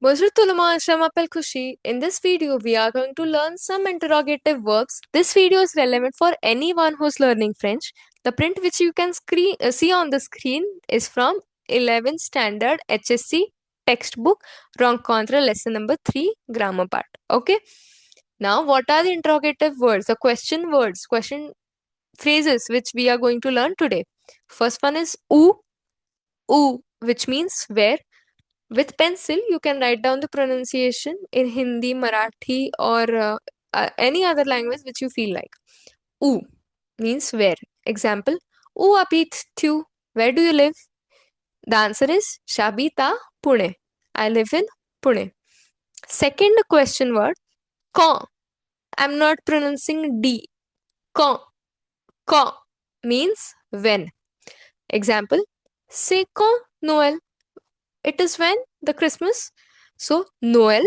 Bonjour tout le monde, je m'appelle Khushi. In this video, we are going to learn some interrogative verbs. This video is relevant for anyone who's learning French. The print which you can see on the screen is from 11th standard HSC textbook Rencontre lesson number 3 grammar part. Okay. Now, what are the interrogative words, the question words, question phrases which we are going to learn today? First one is oo, which means where. With pencil, you can write down the pronunciation in Hindi, Marathi, or any other language which you feel like. U means where. Example, U apit tu. Where do you live? The answer is Shabita, Pune. I live in Pune. Second question word, quand. I'm not pronouncing D. Quand. Quand means when. Example, c'est quand Noël? It is when the Christmas. So Noël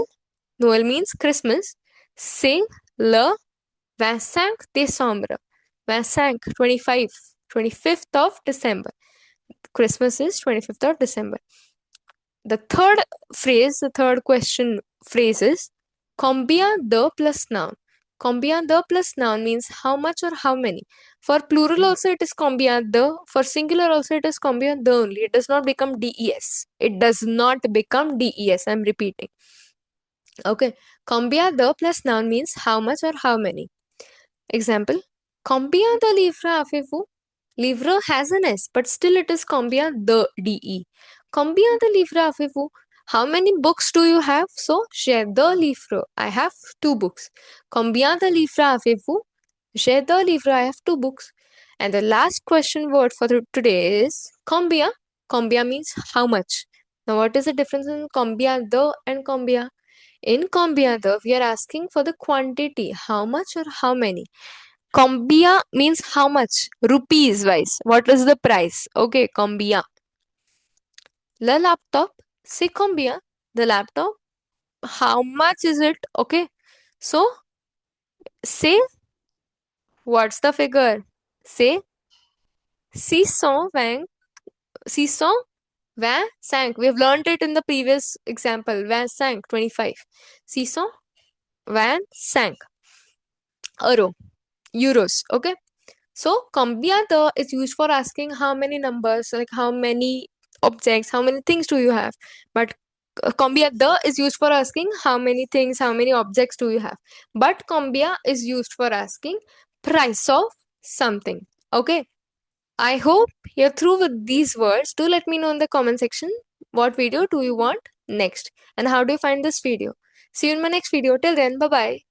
means Christmas. C'est le 25 décembre. 25, 25, 25th of December. Christmas is 25th of December. The third question phrase is combien de plus noun. Combien de plus noun means how much or how many. For plural also it is combien de. For singular also it is combien de only. It does not become des. It does not become des. I'm repeating. Okay. Combien de plus noun means how much or how many. Example. Combien de livres avez-vous? Livre has an S, but still it is combien de de. Combien de livres avez-vous? How many books do you have? So, j'ai deux livres. I have 2 books. Combien de livres avez-vous? J'ai 2 livres. I have 2 books. And the last question word for today is combien. Combien means how much. Now, what is the difference in combien de and combien? In combien de, we are asking for the quantity. How much or how many? Combien means how much? Rupees wise. What is the price? Okay, combien. Le laptop, c'est combien? The laptop, how much is it? Okay. So, say, what's the figure? Say 620, 625. We have learned it in the previous example. 25, 25. 625 euros. Okay. So, combien de is used for asking how many numbers, like how many objects, how many things do you have. But combien de is used for asking how many things, how many objects do you have. But combien is used for asking price of something. Okay. I hope you're through with these words. Do let me know in the comment section what video do you want next and how do you find this video. See you in my next video. Till then, bye bye.